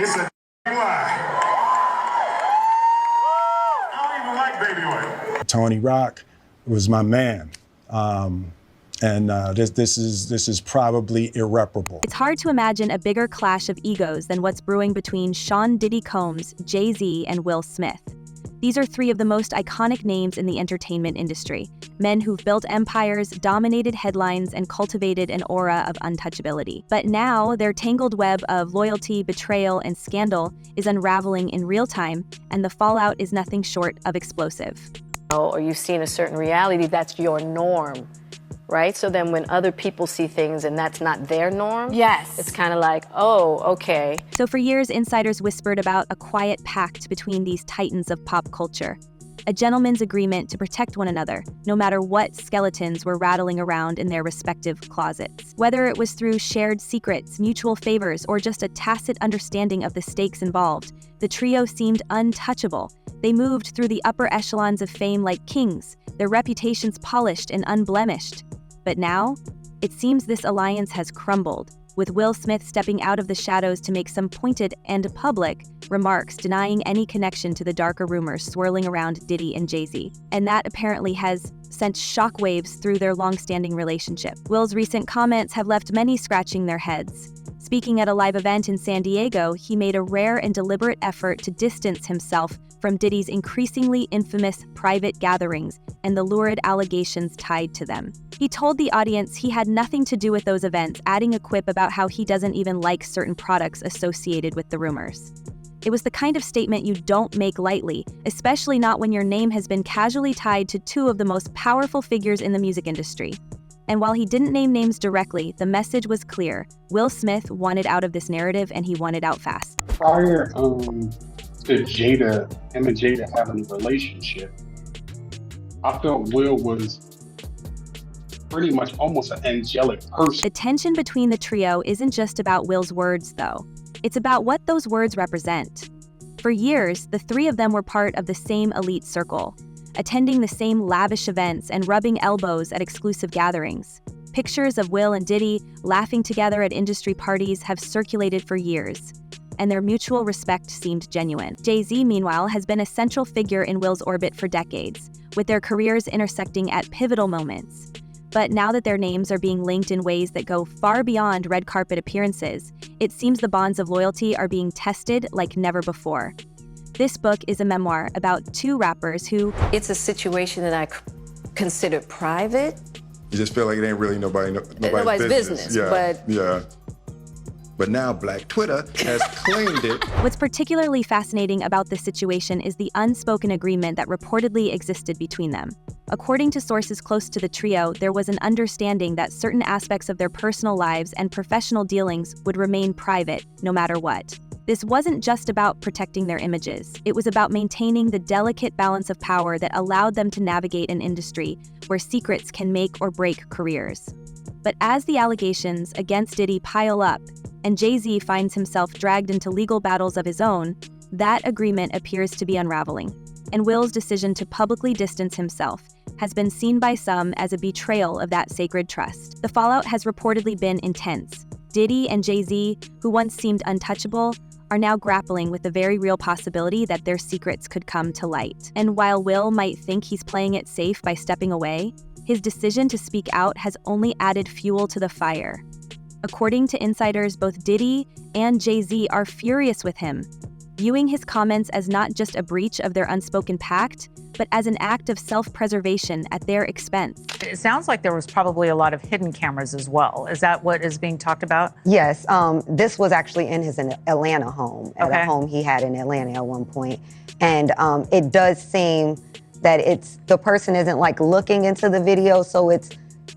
It's a lie. I don't even like baby oil. Tony Rock was my man. This is probably irreparable. It's hard to imagine a bigger clash of egos than what's brewing between Sean Diddy Combs, Jay-Z, and Will Smith. These are three of the most iconic names in the entertainment industry, men who've built empires, dominated headlines, and cultivated an aura of untouchability. But now, their tangled web of loyalty, betrayal, and scandal is unraveling in real time, and the fallout is nothing short of explosive. Or you've seen a certain reality that's your norm, right? So then when other people see things and that's not their norm, yes, it's kind of like, oh, okay. So for years, insiders whispered about a quiet pact between these titans of pop culture, a gentleman's agreement to protect one another, no matter what skeletons were rattling around in their respective closets. Whether it was through shared secrets, mutual favors, or just a tacit understanding of the stakes involved, the trio seemed untouchable. They moved through the upper echelons of fame like kings, their reputations polished and unblemished. But now, it seems this alliance has crumbled, with Will Smith stepping out of the shadows to make some pointed and public remarks denying any connection to the darker rumors swirling around Diddy and Jay-Z. And that apparently has sent shockwaves through their long-standing relationship. Will's recent comments have left many scratching their heads. Speaking at a live event in San Diego, he made a rare and deliberate effort to distance himself from Diddy's increasingly infamous private gatherings and the lurid allegations tied to them. He told the audience he had nothing to do with those events, adding a quip about how he doesn't even like certain products associated with the rumors. It was the kind of statement you don't make lightly, especially not when your name has been casually tied to two of the most powerful figures in the music industry. And while he didn't name names directly, the message was clear. Will Smith wanted out of this narrative, and he wanted out fast. Prior to him and Jada having a relationship, I felt Will was pretty much almost an angelic person. The tension between the trio isn't just about Will's words, though. It's about what those words represent. For years, the three of them were part of the same elite circle, attending the same lavish events and rubbing elbows at exclusive gatherings. Pictures of Will and Diddy laughing together at industry parties have circulated for years, and their mutual respect seemed genuine. Jay-Z, meanwhile, has been a central figure in Will's orbit for decades, with their careers intersecting at pivotal moments. But now that their names are being linked in ways that go far beyond red carpet appearances, it seems the bonds of loyalty are being tested like never before. This book is a memoir about two rappers who... It's a situation that I consider private. You just feel like it ain't really nobody's business. But now Black Twitter has claimed it. What's particularly fascinating about this situation is the unspoken agreement that reportedly existed between them. According to sources close to the trio, there was an understanding that certain aspects of their personal lives and professional dealings would remain private, no matter what. This wasn't just about protecting their images. It was about maintaining the delicate balance of power that allowed them to navigate an industry where secrets can make or break careers. But as the allegations against Diddy pile up, and Jay-Z finds himself dragged into legal battles of his own, that agreement appears to be unraveling. And Will's decision to publicly distance himself has been seen by some as a betrayal of that sacred trust. The fallout has reportedly been intense. Diddy and Jay-Z, who once seemed untouchable, are now grappling with the very real possibility that their secrets could come to light. And while Will might think he's playing it safe by stepping away, his decision to speak out has only added fuel to the fire. According to insiders, both Diddy and Jay-Z are furious with him, viewing his comments as not just a breach of their unspoken pact, but as an act of self-preservation at their expense. It sounds like there was probably a lot of hidden cameras as well. Is that what is being talked about? Yes, this was actually in his Atlanta home, at a home he had in Atlanta at one point. And it does seem that the person isn't like looking into the video, so it's,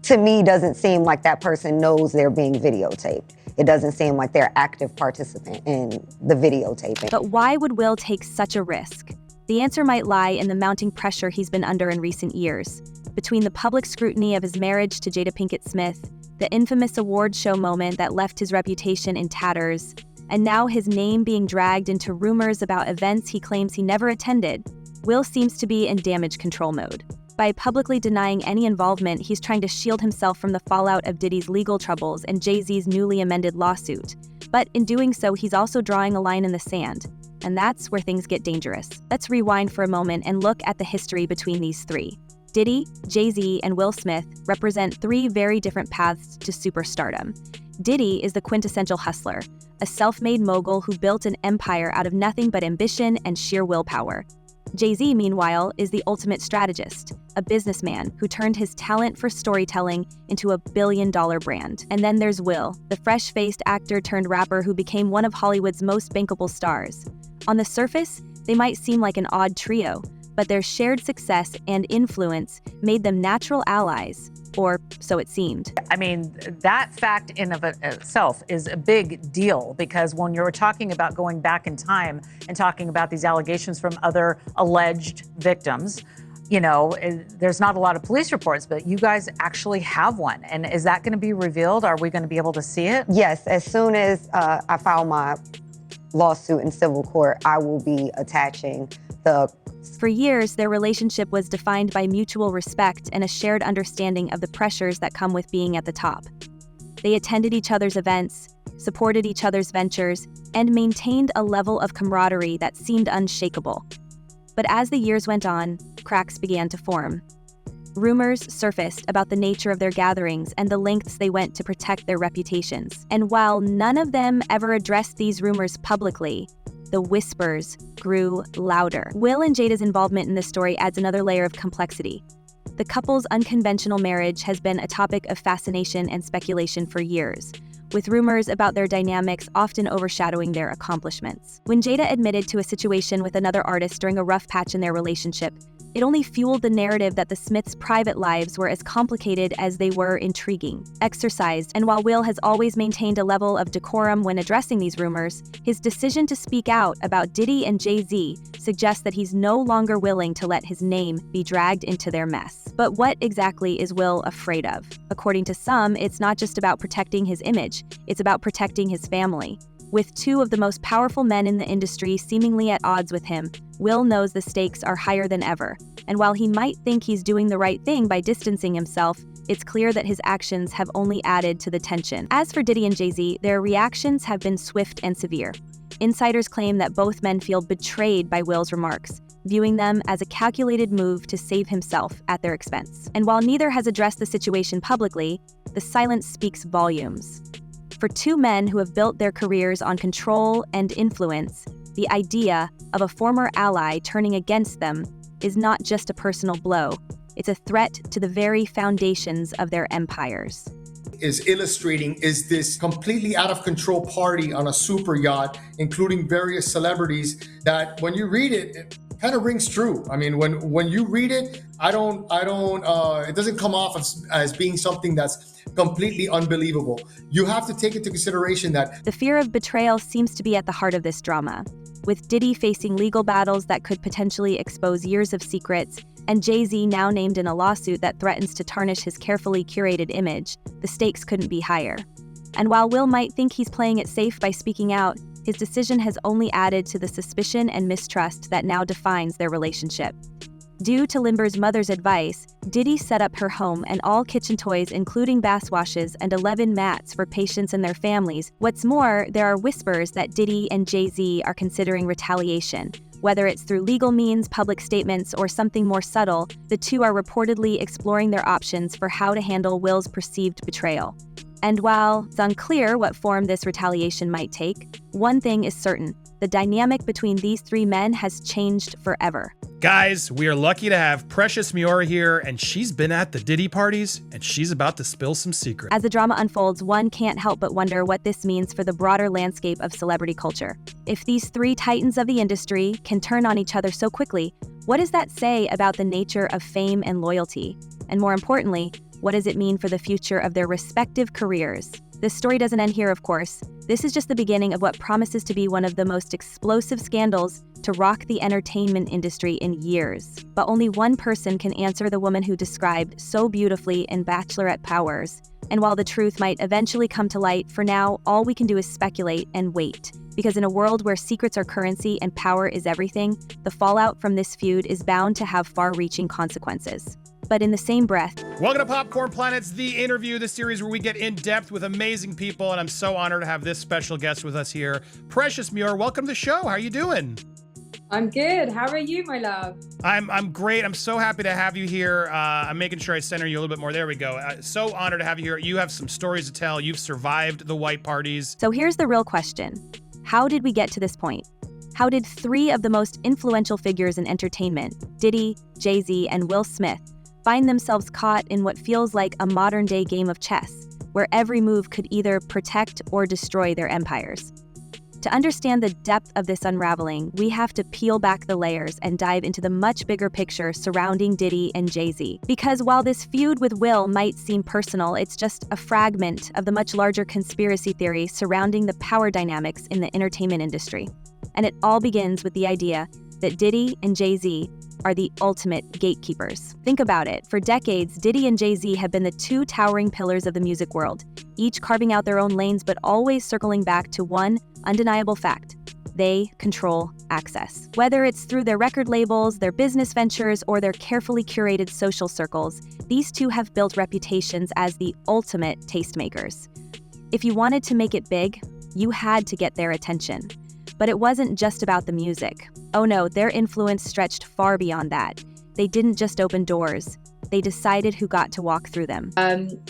to me, doesn't seem like that person knows they're being videotaped. It doesn't seem like they're active participant in the videotaping. But why would Will take such a risk? The answer might lie in the mounting pressure he's been under in recent years. Between the public scrutiny of his marriage to Jada Pinkett Smith, the infamous award show moment that left his reputation in tatters, and now his name being dragged into rumors about events he claims he never attended, Will seems to be in damage control mode. By publicly denying any involvement, he's trying to shield himself from the fallout of Diddy's legal troubles and Jay-Z's newly amended lawsuit. But in doing so, he's also drawing a line in the sand. And that's where things get dangerous. Let's rewind for a moment and look at the history between these three. Diddy, Jay-Z, and Will Smith represent three very different paths to superstardom. Diddy is the quintessential hustler, a self-made mogul who built an empire out of nothing but ambition and sheer willpower. Jay-Z, meanwhile, is the ultimate strategist, a businessman who turned his talent for storytelling into a billion-dollar brand. And then there's Will, the fresh-faced actor turned rapper who became one of Hollywood's most bankable stars. On the surface, they might seem like an odd trio, but their shared success and influence made them natural allies, or so it seemed. I mean, that fact in of itself is a big deal, because when you're talking about going back in time and talking about these allegations from other alleged victims, you know, there's not a lot of police reports, but you guys actually have one. And is that going to be revealed? Are we going to be able to see it? Yes, as soon as I file my lawsuit in civil court, I will be attaching the... For years, their relationship was defined by mutual respect and a shared understanding of the pressures that come with being at the top. They attended each other's events, supported each other's ventures, and maintained a level of camaraderie that seemed unshakable. But as the years went on, cracks began to form. Rumors surfaced about the nature of their gatherings and the lengths they went to protect their reputations. And while none of them ever addressed these rumors publicly, the whispers grew louder. Will and Jada's involvement in this story adds another layer of complexity. The couple's unconventional marriage has been a topic of fascination and speculation for years, with rumors about their dynamics often overshadowing their accomplishments. When Jada admitted to a situation with another artist during a rough patch in their relationship, it only fueled the narrative that the Smiths' private lives were as complicated as they were intriguing. Exercised, and while Will has always maintained a level of decorum when addressing these rumors, his decision to speak out about Diddy and Jay-Z suggests that he's no longer willing to let his name be dragged into their mess. But what exactly is Will afraid of? According to some, it's not just about protecting his image, it's about protecting his family. With two of the most powerful men in the industry seemingly at odds with him, Will knows the stakes are higher than ever. And while he might think he's doing the right thing by distancing himself, it's clear that his actions have only added to the tension. As for Diddy and Jay-Z, their reactions have been swift and severe. Insiders claim that both men feel betrayed by Will's remarks, viewing them as a calculated move to save himself at their expense. And while neither has addressed the situation publicly, the silence speaks volumes. For two men who have built their careers on control and influence, the idea of a former ally turning against them is not just a personal blow, it's a threat to the very foundations of their empires. Is illustrating is this completely out of control party on a super yacht, including various celebrities, that when you read it, it kind of rings true. I mean, when you read it, it doesn't come off as being something that's completely unbelievable. You have to take into consideration that the fear of betrayal seems to be at the heart of this drama, with Diddy facing legal battles that could potentially expose years of secrets, and Jay-Z now named in a lawsuit that threatens to tarnish his carefully curated image. The stakes couldn't be higher. And while Will might think he's playing it safe by speaking out, his decision has only added to the suspicion and mistrust that now defines their relationship. Due to Limber's mother's advice, Diddy set up her home and all kitchen toys, including bath washes and 11 mats for patients and their families. What's more, there are whispers that Diddy and Jay-Z are considering retaliation. Whether it's through legal means, public statements, or something more subtle, the two are reportedly exploring their options for how to handle Will's perceived betrayal. And while it's unclear what form this retaliation might take, one thing is certain: the dynamic between these three men has changed forever. Guys, we are lucky to have Precious Miura here, and she's been at the Diddy parties, and she's about to spill some secrets. As the drama unfolds, one can't help but wonder what this means for the broader landscape of celebrity culture. If these three titans of the industry can turn on each other so quickly, what does that say about the nature of fame and loyalty? And more importantly, what does it mean for the future of their respective careers? This story doesn't end here, of course. This is just the beginning of what promises to be one of the most explosive scandals to rock the entertainment industry in years. But only one person can answer the woman who described so beautifully in Bachelorette Powers. And while the truth might eventually come to light, for now, all we can do is speculate and wait. Because in a world where secrets are currency and power is everything, the fallout from this feud is bound to have far-reaching consequences. But in the same breath, welcome to Popcorn Planet's The Interview, the series where we get in depth with amazing people, and I'm so honored to have this special guest with us here. Precious Muir, welcome to the show. How are you doing? I'm good. How are you, my love? I'm great. I'm so happy to have you here. I'm making sure I center you a little bit more. There we go. So honored to have you here. You have some stories to tell. You've survived the white parties. So here's the real question. How did we get to this point? How did three of the most influential figures in entertainment, Diddy, Jay-Z, and Will Smith, find themselves caught in what feels like a modern-day game of chess, where every move could either protect or destroy their empires? To understand the depth of this unraveling, we have to peel back the layers and dive into the much bigger picture surrounding Diddy and Jay-Z. Because while this feud with Will might seem personal, it's just a fragment of the much larger conspiracy theory surrounding the power dynamics in the entertainment industry. And it all begins with the idea that Diddy and Jay-Z are the ultimate gatekeepers. Think about it. For decades, Diddy and Jay-Z have been the two towering pillars of the music world, each carving out their own lanes but always circling back to one undeniable fact: they control access. Whether it's through their record labels, their business ventures, or their carefully curated social circles, these two have built reputations as the ultimate tastemakers. If you wanted to make it big, you had to get their attention. But it wasn't just about the music. Oh no, their influence stretched far beyond that. They didn't just open doors, they decided who got to walk through them.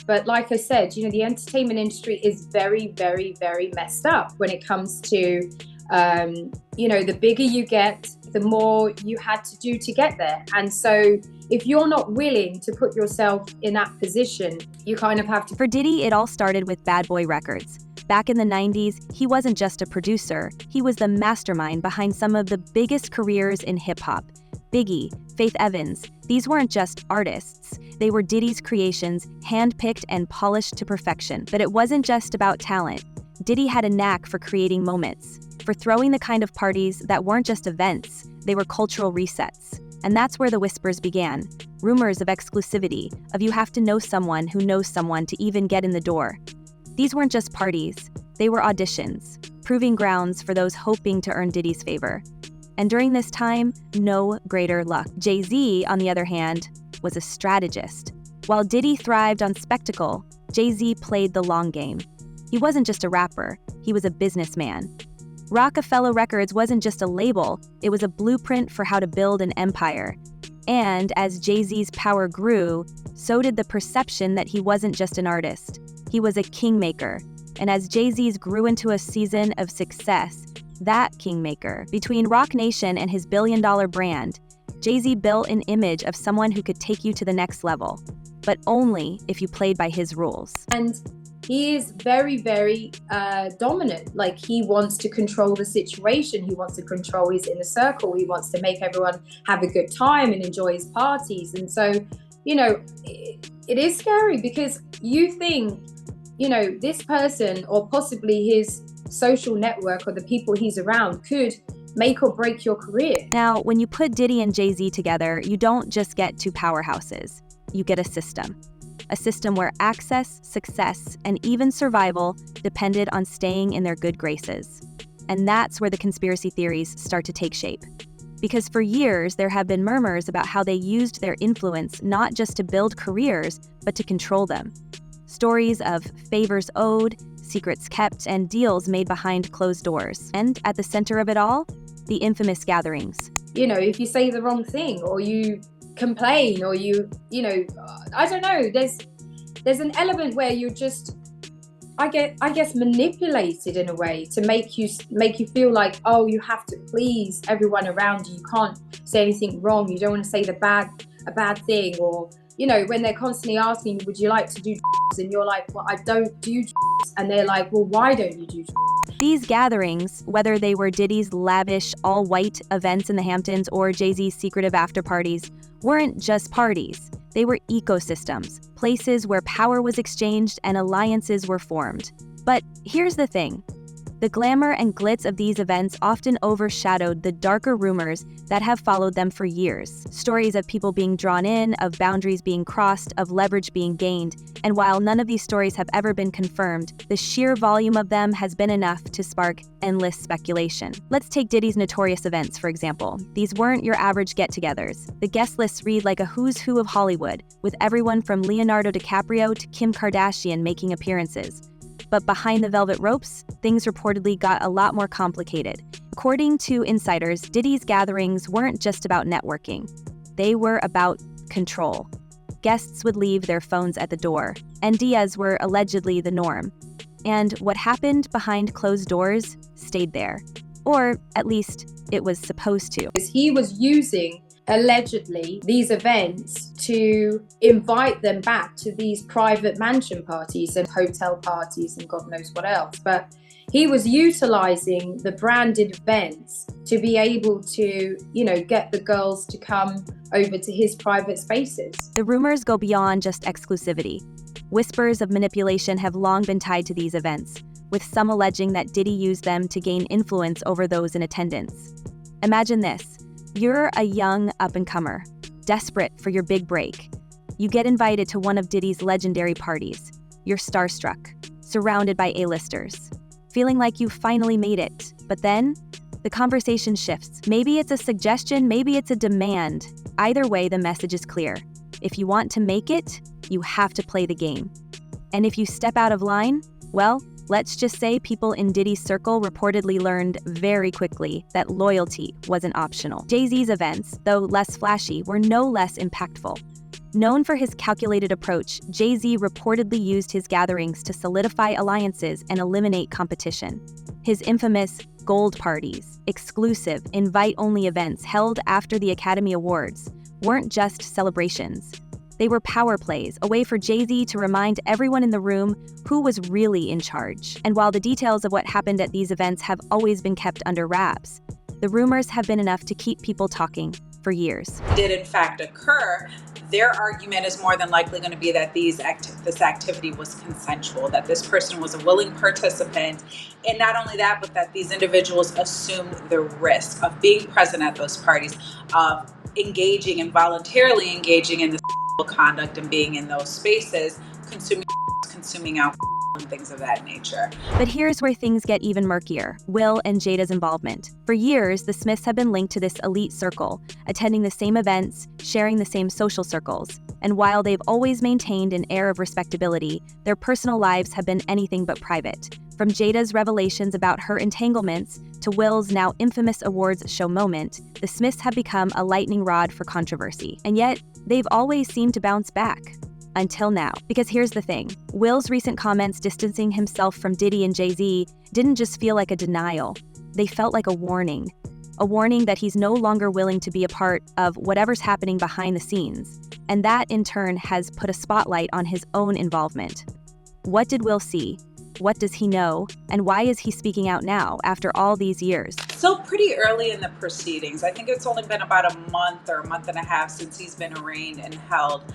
But like I said, the entertainment industry is very, very, very messed up when it comes to, the bigger you get, the more you had to do to get there. And so if you're not willing to put yourself in that position, you kind of have to. For Diddy, it all started with Bad Boy Records. Back in the 90s, he wasn't just a producer, he was the mastermind behind some of the biggest careers in hip-hop. Biggie, Faith Evans, these weren't just artists. They were Diddy's creations, hand-picked and polished to perfection. But it wasn't just about talent. Diddy had a knack for creating moments, for throwing the kind of parties that weren't just events, they were cultural resets. And that's where the whispers began. Rumors of exclusivity, of you have to know someone who knows someone to even get in the door. These weren't just parties, they were auditions, proving grounds for those hoping to earn Diddy's favor. And during this time, no greater luck. Jay-Z, on the other hand, was a strategist. While Diddy thrived on spectacle, Jay-Z played the long game. He wasn't just a rapper, he was a businessman. Rockefeller Records wasn't just a label, it was a blueprint for how to build an empire. And as Jay-Z's power grew, so did the perception that he wasn't just an artist. He was a kingmaker. And as Jay-Z's grew into a season of success, that kingmaker, between Roc Nation and his billion-dollar brand, Jay-Z built an image of someone who could take you to the next level, but only if you played by his rules. And he is very, very dominant. Like, he wants to control the situation. He wants to control his inner circle. He wants to make everyone have a good time and enjoy his parties. And so, it is scary because you think, this person or possibly his social network or the people he's around could make or break your career. Now, when you put Diddy and Jay-Z together, you don't just get two powerhouses. You get a system. A system where access, success, and even survival depended on staying in their good graces. And that's where the conspiracy theories start to take shape. Because for years, there have been murmurs about how they used their influence not just to build careers, but to control them. Stories of favors owed, secrets kept, and deals made behind closed doors. And at the center of it all, the infamous gatherings. If you say the wrong thing or you complain or I don't know, there's an element where you're just, I guess manipulated in a way to make you feel like, oh, you have to please everyone around you. You can't say anything wrong. You don't want to say a bad thing, or when they're constantly asking you, would you like to do and you're like, well, I don't do and they're like, well, why don't you do? These gatherings, whether they were Diddy's lavish all-white events in the Hamptons or Jay-Z's secretive after-parties, weren't just parties. They were ecosystems, places where power was exchanged and alliances were formed. But here's the thing. The glamour and glitz of these events often overshadowed the darker rumors that have followed them for years. Stories of people being drawn in, of boundaries being crossed, of leverage being gained. And while none of these stories have ever been confirmed, the sheer volume of them has been enough to spark endless speculation. Let's take Diddy's notorious events, for example. These weren't your average get-togethers. The guest lists read like a who's who of Hollywood, with everyone from Leonardo DiCaprio to Kim Kardashian making appearances. But behind the velvet ropes, things reportedly got a lot more complicated. According to insiders, Diddy's gatherings weren't just about networking. They were about control. Guests would leave their phones at the door, and Diaz were allegedly the norm. And what happened behind closed doors stayed there. Or at least it was supposed to. He was using, allegedly, these events to invite them back to these private mansion parties and hotel parties and God knows what else. But he was utilizing the branded events to be able to, get the girls to come over to his private spaces. The rumors go beyond just exclusivity. Whispers of manipulation have long been tied to these events, with some alleging that Diddy used them to gain influence over those in attendance. Imagine this. You're a young up-and-comer, desperate for your big break. You get invited to one of Diddy's legendary parties. You're starstruck, surrounded by A-listers, feeling like you finally made it. But then, the conversation shifts. Maybe it's a suggestion, maybe it's a demand. Either way, the message is clear. If you want to make it, you have to play the game. And if you step out of line, well, let's just say people in Diddy's circle reportedly learned very quickly that loyalty wasn't optional. Jay-Z's events, though less flashy, were no less impactful. Known for his calculated approach, Jay-Z reportedly used his gatherings to solidify alliances and eliminate competition. His infamous gold parties, exclusive, invite-only events held after the Academy Awards, weren't just celebrations. They were power plays, a way for Jay-Z to remind everyone in the room who was really in charge. And while the details of what happened at these events have always been kept under wraps, the rumors have been enough to keep people talking for years. Did in fact occur, their argument is more than likely going to be that this activity was consensual, that this person was a willing participant, and not only that, but that these individuals assumed the risk of being present at those parties, of engaging and voluntarily engaging in this conduct and being in those spaces, consuming alcohol and things of that nature. But here's where things get even murkier: Will and Jada's involvement. For years, the Smiths have been linked to this elite circle, attending the same events, sharing the same social circles. And while they've always maintained an air of respectability, their personal lives have been anything but private. From Jada's revelations about her entanglements to Will's now infamous awards show moment, the Smiths have become a lightning rod for controversy. And yet, they've always seemed to bounce back. Until now. Because here's the thing. Will's recent comments distancing himself from Diddy and Jay-Z didn't just feel like a denial. They felt like a warning. A warning that he's no longer willing to be a part of whatever's happening behind the scenes. And that, in turn, has put a spotlight on his own involvement. What did Will see? What does he know? And why is he speaking out now, after all these years? Still pretty early in the proceedings. I think it's only been about a month or a month and a half since he's been arraigned and held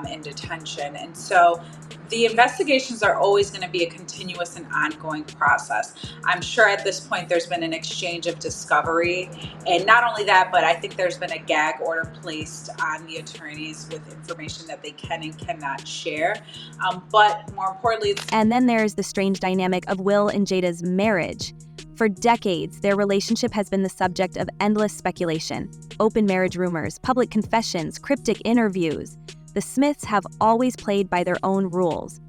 in detention. And so the investigations are always going to be a continuous and ongoing process. I'm sure at this point there's been an exchange of discovery. And not only that, but I think there's been a gag order placed on the attorneys with information that they can and cannot share. But more importantly, and then there's the strange dynamic of Will and Jada's marriage. For decades, their relationship has been the subject of endless speculation, open marriage rumors, public confessions, cryptic interviews. The Smiths have always played by their own rules.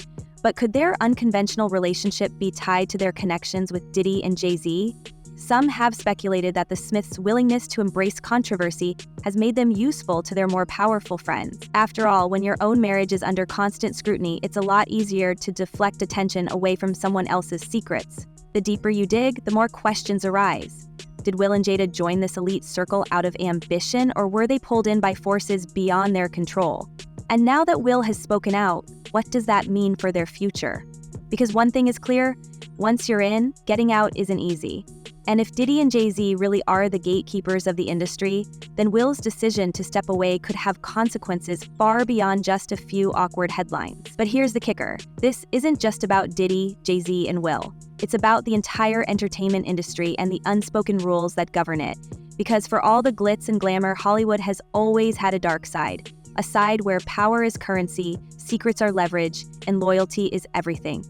But could their unconventional relationship be tied to their connections with Diddy and Jay-Z? Some have speculated that the Smiths' willingness to embrace controversy has made them useful to their more powerful friends. After all, when your own marriage is under constant scrutiny, it's a lot easier to deflect attention away from someone else's secrets. The deeper you dig, the more questions arise. Did Will and Jada join this elite circle out of ambition, or were they pulled in by forces beyond their control? And now that Will has spoken out, what does that mean for their future? Because one thing is clear, once you're in, getting out isn't easy. And if Diddy and Jay-Z really are the gatekeepers of the industry, then Will's decision to step away could have consequences far beyond just a few awkward headlines. But here's the kicker. This isn't just about Diddy, Jay-Z, and Will. It's about the entire entertainment industry and the unspoken rules that govern it. Because for all the glitz and glamour, Hollywood has always had a dark side. A side where power is currency, secrets are leverage, and loyalty is everything.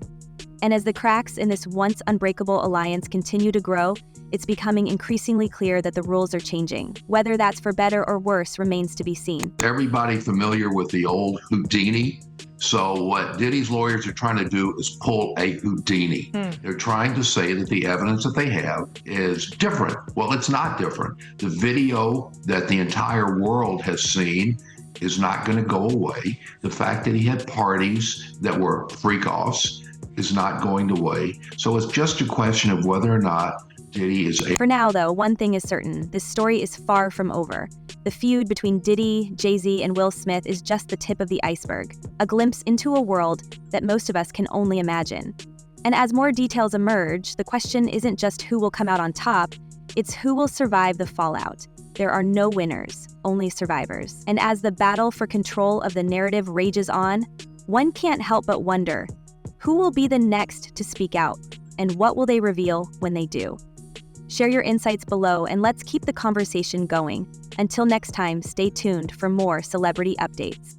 And as the cracks in this once unbreakable alliance continue to grow, it's becoming increasingly clear that the rules are changing. Whether that's for better or worse remains to be seen. Everybody familiar with the old Houdini? So what Diddy's lawyers are trying to do is pull a Houdini. They're trying to say that the evidence that they have is different. Well, it's not different. The video that the entire world has seen is not going to go away. The fact that he had parties that were freak-offs is not going away. So it's just a question of whether or not Diddy is For now, though, one thing is certain. This story is far from over. The feud between Diddy, Jay-Z, and Will Smith is just the tip of the iceberg, a glimpse into a world that most of us can only imagine. And as more details emerge, the question isn't just who will come out on top, it's who will survive the fallout. There are no winners, only survivors. And as the battle for control of the narrative rages on, one can't help but wonder, who will be the next to speak out, and what will they reveal when they do? Share your insights below, and let's keep the conversation going. Until next time, stay tuned for more celebrity updates.